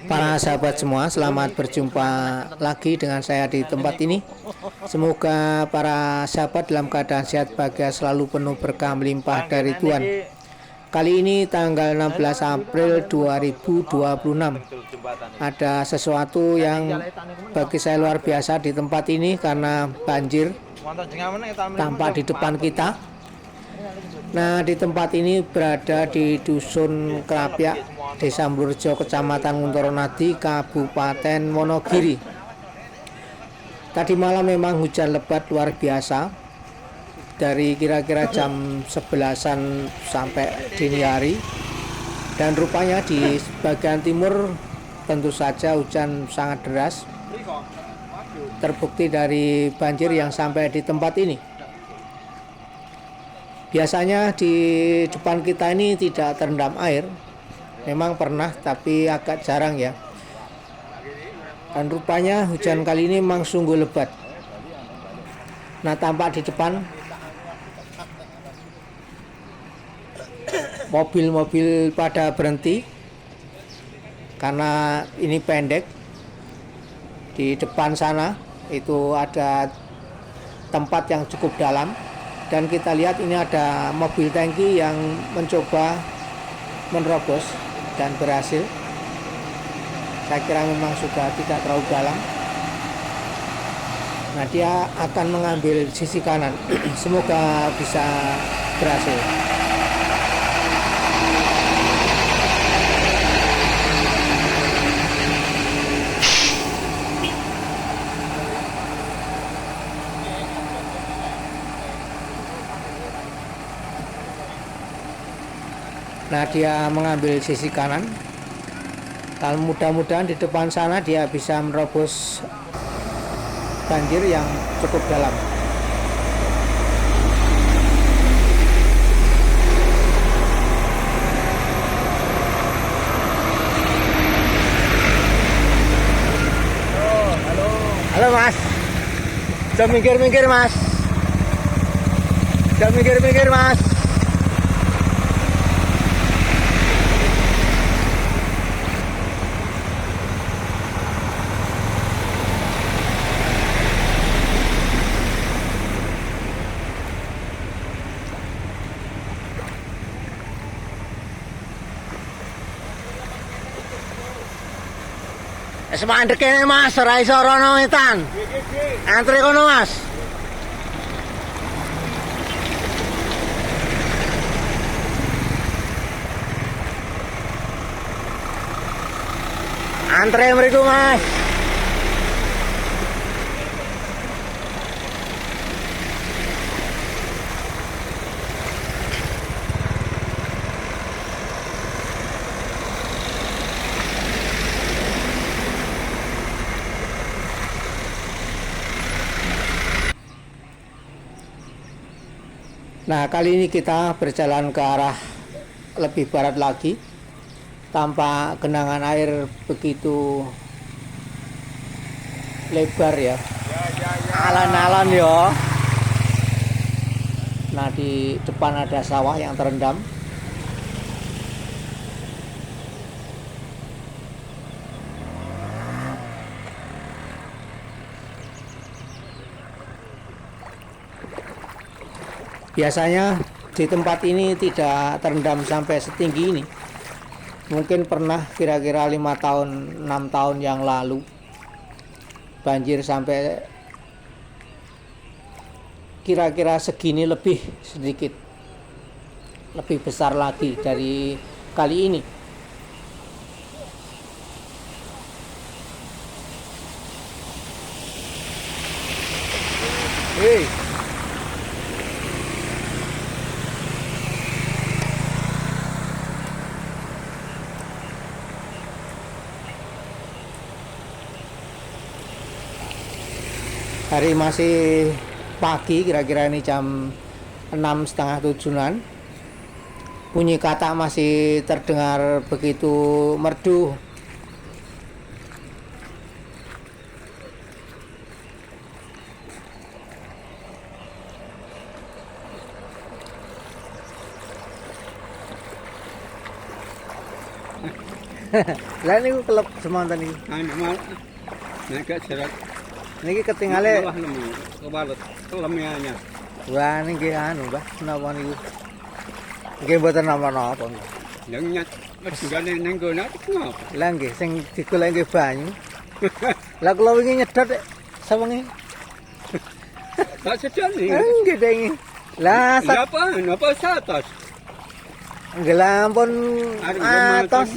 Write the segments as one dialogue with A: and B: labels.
A: Para sahabat semua, selamat berjumpa lagi dengan saya di tempat ini. Semoga para sahabat dalam keadaan sehat, bahagia, selalu penuh berkah melimpah dari Tuhan. Kali ini tanggal 16 April 2026 ada sesuatu yang bagi saya luar biasa di tempat ini karena banjir tampak di depan kita. Nah, di tempat ini berada di Dusun Krapyak, Desa Mburjo, Kecamatan Nguntoronadi, Kabupaten Wonogiri. Tadi malam memang hujan lebat luar biasa, dari kira-kira jam 11-an sampai dini hari. Dan rupanya di bagian timur tentu saja hujan sangat deras, terbukti dari banjir yang sampai di tempat ini. Biasanya di depan kita ini tidak terendam air, memang pernah tapi agak jarang ya. Dan rupanya hujan kali ini memang sungguh lebat. Nah, tampak di depan mobil-mobil pada berhenti karena ini pendek. Di depan sana itu ada tempat yang cukup dalam. Dan kita lihat ini ada mobil tangki yang mencoba menerobos dan berhasil. Saya kira memang sudah tidak terlalu dalam. Nah, dia akan mengambil sisi kanan. Semoga bisa berhasil. Nah, dia mengambil sisi kanan. Dan mudah-mudahan di depan sana dia bisa menerobos banjir yang cukup dalam. Halo Mas, jangan minggir-minggir Mas, jangan minggir-minggir Mas. Semandek kene Mas, ora iso rono etan. Antri kono Mas. Antri mriku Mas. Nah, kali ini kita berjalan ke arah lebih barat lagi. Tampak genangan air begitu lebar ya. Alon-alon ya. Nah, di depan ada sawah yang terendam. Biasanya di tempat ini tidak terendam sampai setinggi ini. Mungkin pernah kira-kira 5 tahun, 6 tahun yang lalu banjir sampai kira-kira segini, lebih sedikit, lebih besar lagi dari kali ini. Hari masih pagi, kira-kira ini jam 6:30-7-an. Bunyi katak masih terdengar begitu merdu. Lah niku kelep semonten iki.
B: Anu malah nek gak jerat
A: Niki ketinggalan.
B: malah nemu kebalut kelemiannya.
A: Wah niki anu, Mbah. Napa niku? Nggih mboten napa-napa.
B: Yang nyat medungane ning kono ngopo?
A: Lah nggih sing digolek nggih banyu. Lah kula wingi nyedot sewengi.
B: Tak sedani.
A: Nggih dengi. Lah
B: Napa satos?
A: nggih lampun atos.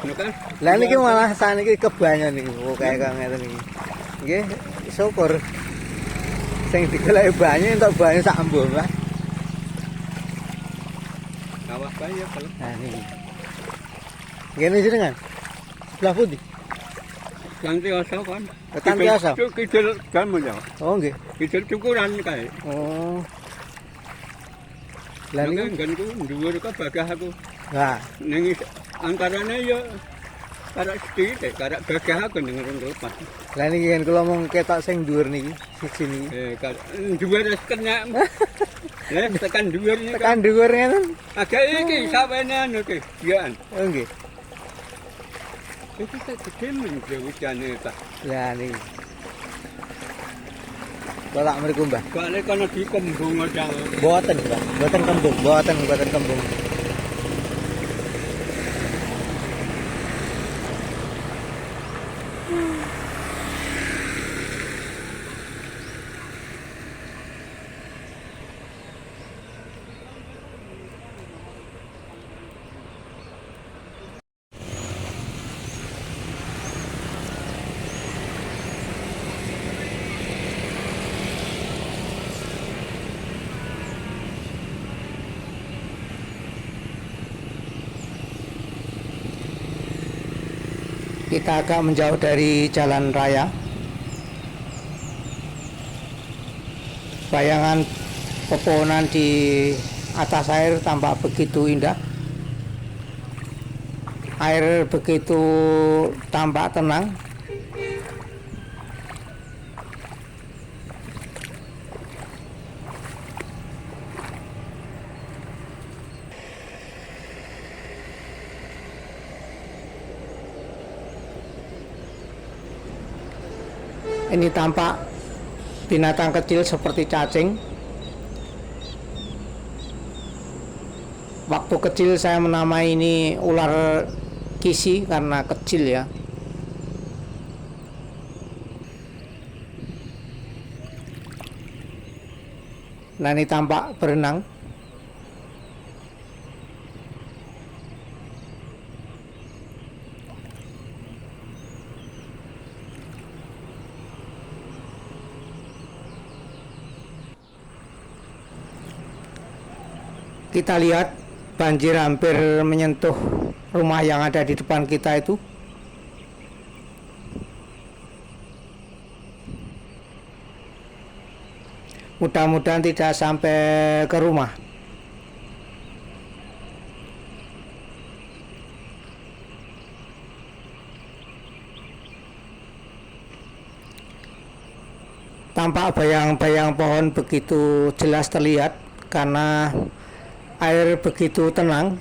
B: Kan?
A: Lah niki malah saniki kebanyakan niku kaya ngeten iki. Nggih, syukur. Sing digoleki banyu entuk banyu sak embung lah.
B: Kawah banyak kalau.
A: Nah niki. Ngene jenengan. Sebelah pundi?
B: Yang tiasa kan.
A: Tekan tiasa.
B: Kidul kan ya.
A: Oh nggih.
B: Kidul cukuran kae.
A: Oh. Lah niku
B: nggonku dhuwur kok bagah aku.
A: nah,
B: Ning angkarane ya karek sithik, karek bagah aku ning lepas.
A: lah niki kan kula mung ketok sing dhuwur niki, siji niki.
B: Dhuwur wis kenyek. Tekan dhuwur iki.
A: Tekan dhuwur ngeten.
B: Agak iki sawene anu ki, gian.
A: Oh nggih.
B: Iki tak kemen jane ta.
A: Lah niki. Balak mriku, Mbah.
B: Balik kono dikembung aja.
A: Mboten, Mbah. Mboten kembung, mboten kembung. Kita agak menjauh dari jalan raya. Bayangan pepohonan di atas air tampak begitu indah. Air begitu tampak tenang. Ini tampak binatang kecil seperti cacing. Waktu kecil saya menamai ini ular kisi karena kecil ya. Nah ini tampak berenang. Kita lihat banjir hampir menyentuh rumah yang ada di depan kita itu. Mudah-mudahan tidak sampai ke rumah. Tampak bayang-bayang pohon begitu jelas terlihat karena air begitu tenang.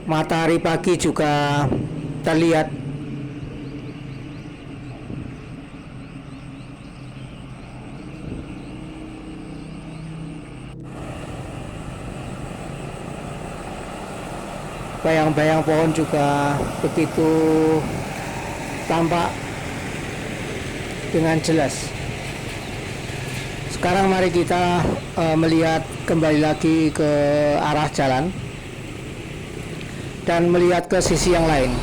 A: Matahari pagi juga terlihat. Bayang-bayang pohon juga begitu tampak dengan jelas. Sekarang mari kita melihat kembali lagi ke arah jalan dan melihat ke sisi yang lain.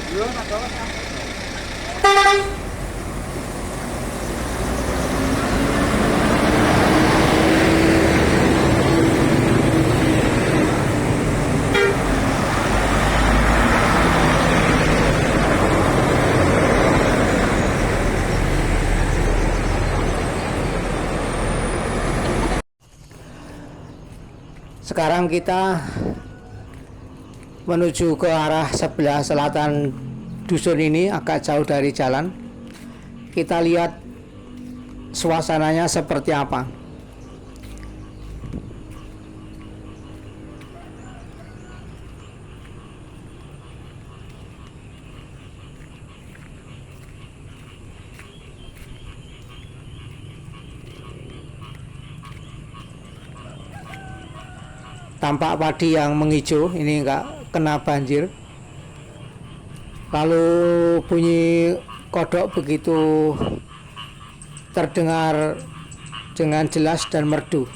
B: Yo, tak dapat.
A: Sekarang kita menuju ke arah sebelah selatan dusun ini, agak jauh dari jalan. Kita lihat suasananya seperti apa. Tampak padi yang menghijau, ini enggak kena banjir. Lalu bunyi kodok begitu terdengar dengan jelas dan merdu.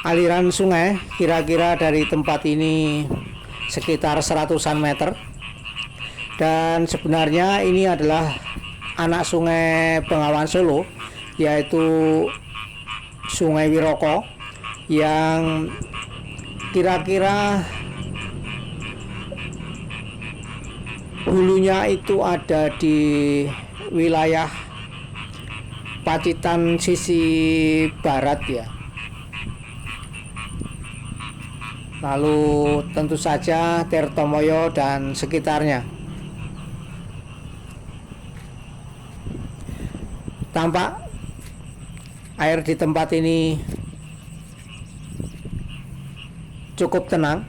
A: Aliran sungai kira-kira dari tempat ini sekitar 100-an meter, dan sebenarnya ini adalah anak sungai Bengawan Solo, yaitu Sungai Wiroko, yang kira-kira hulunya itu ada di wilayah Pacitan sisi barat ya. Lalu tentu saja Tirtomoyo dan sekitarnya. Tampak air di tempat ini cukup tenang.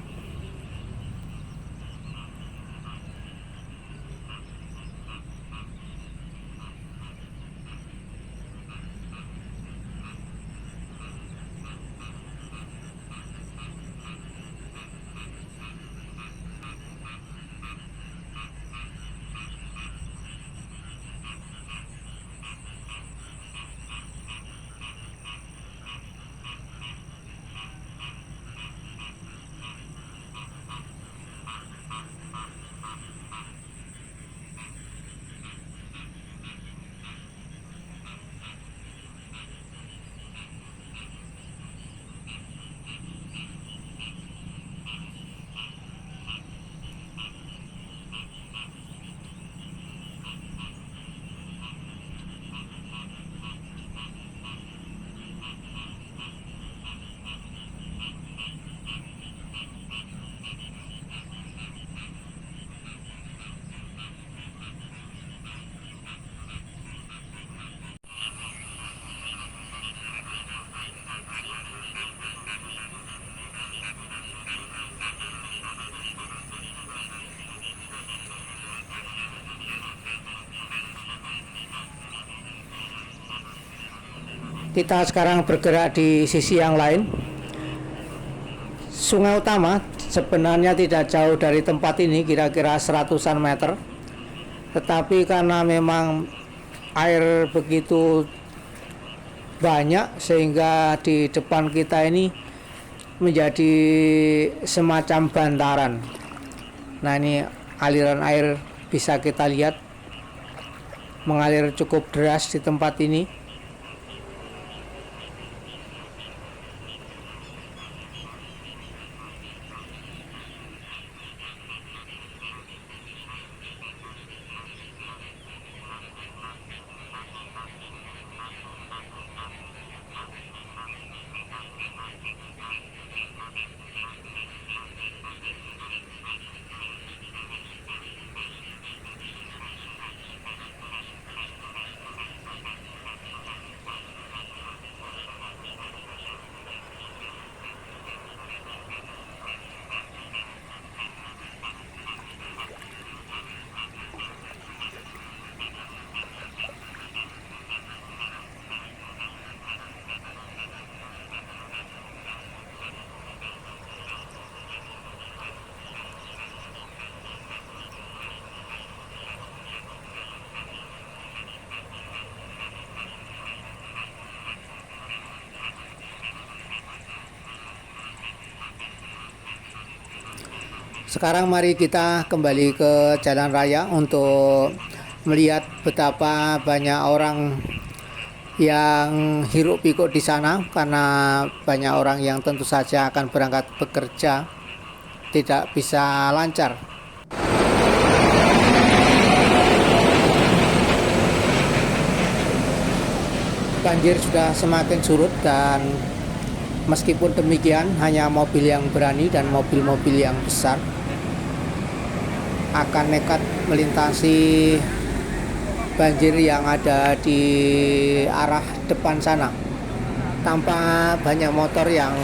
A: Kita sekarang bergerak di sisi yang lain. Sungai utama sebenarnya tidak jauh dari tempat ini, kira-kira 100-an meter. Tetapi karena memang air begitu banyak sehingga di depan kita ini menjadi semacam bantaran. Nah, ini aliran air bisa kita lihat mengalir cukup deras di tempat ini. Sekarang mari kita kembali ke jalan raya untuk melihat betapa banyak orang yang hiruk pikuk di sana, karena banyak orang yang tentu saja akan berangkat bekerja tidak bisa lancar. Banjir sudah semakin surut dan meskipun demikian hanya mobil yang berani dan mobil-mobil yang besar akan nekat melintasi banjir yang ada di arah depan sana, tanpa banyak motor yang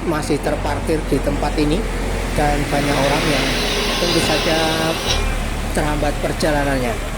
A: masih terparkir di tempat ini dan banyak orang yang tentu saja terhambat perjalanannya.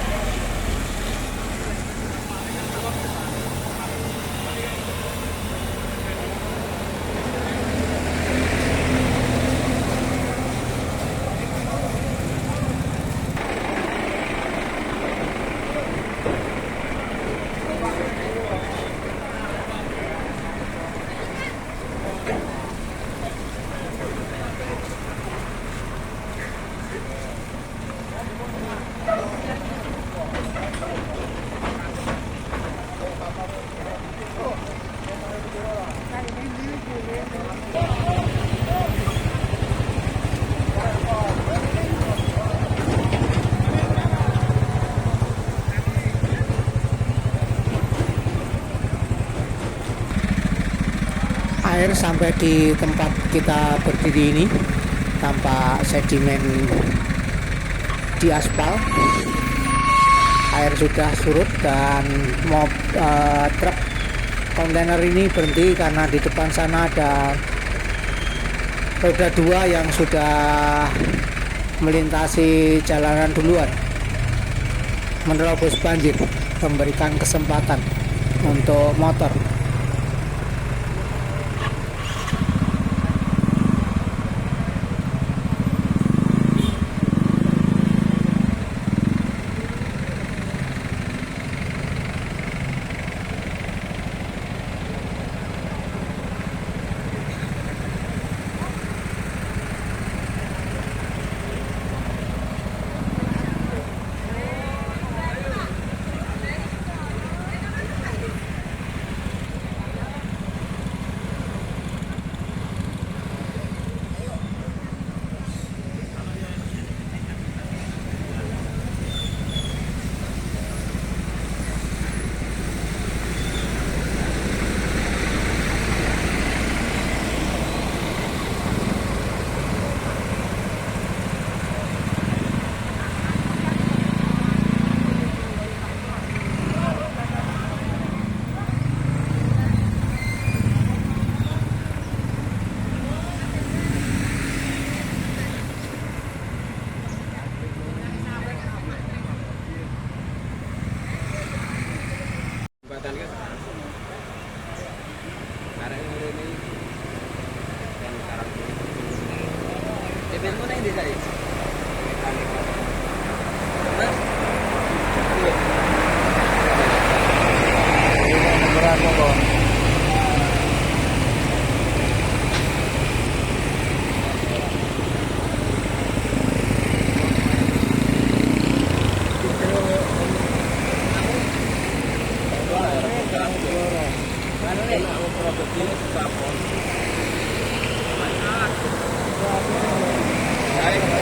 A: Air sampai di tempat kita berdiri ini tanpa sedimen di aspal. Air sudah surut dan truk kontainer ini berhenti karena di depan sana ada roda 2 yang sudah melintasi jalanan duluan, menerobos banjir, memberikan kesempatan untuk motor.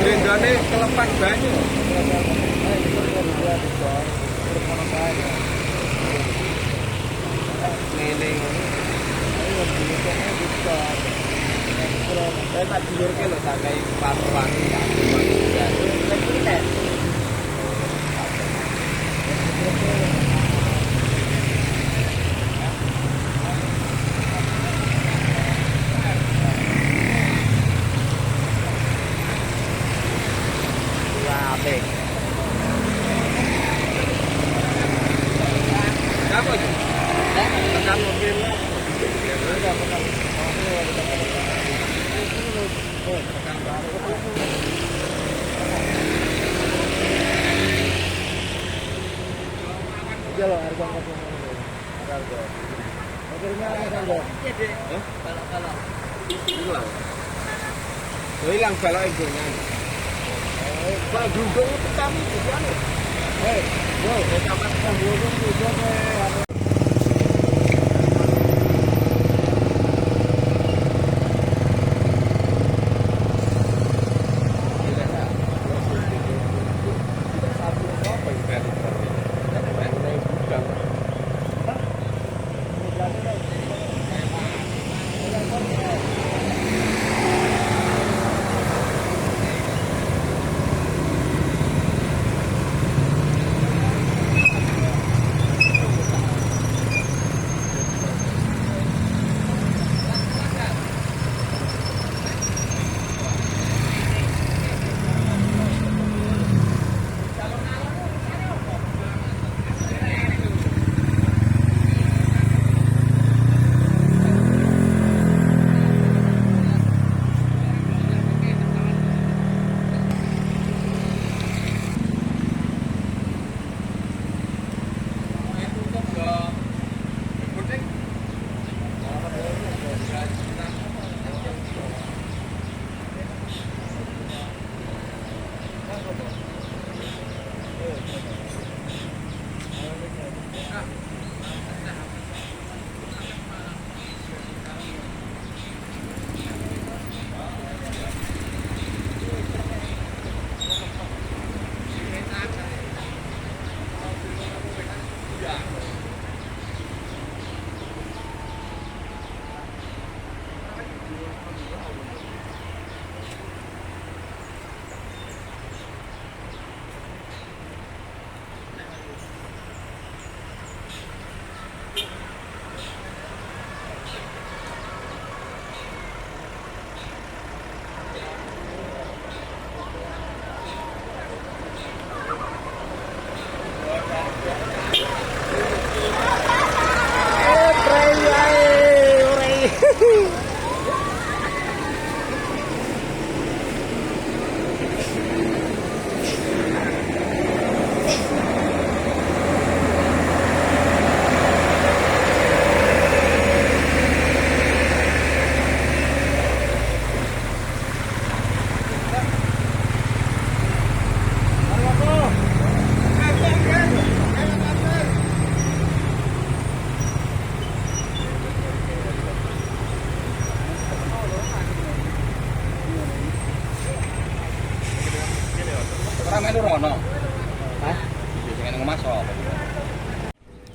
B: Gerindane kelepas banyu. Saya tak jujur ke lo tak kayak patuan. Apa itu? Tekan mobil.
C: Jalan harga ngomong harga. Akhirnya harga.
B: Kalau. Hilang kalau ibunya. Kalau duduk itu kami juga nih. Yo, saya dapat duduk deh.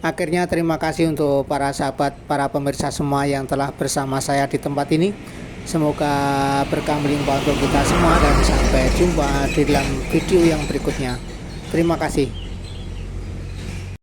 A: Akhirnya terima kasih untuk para sahabat, para pemirsa semua yang telah bersama saya di tempat ini. Semoga berkah melimpah untuk kita semua dan sampai jumpa di dalam video yang berikutnya. Terima kasih.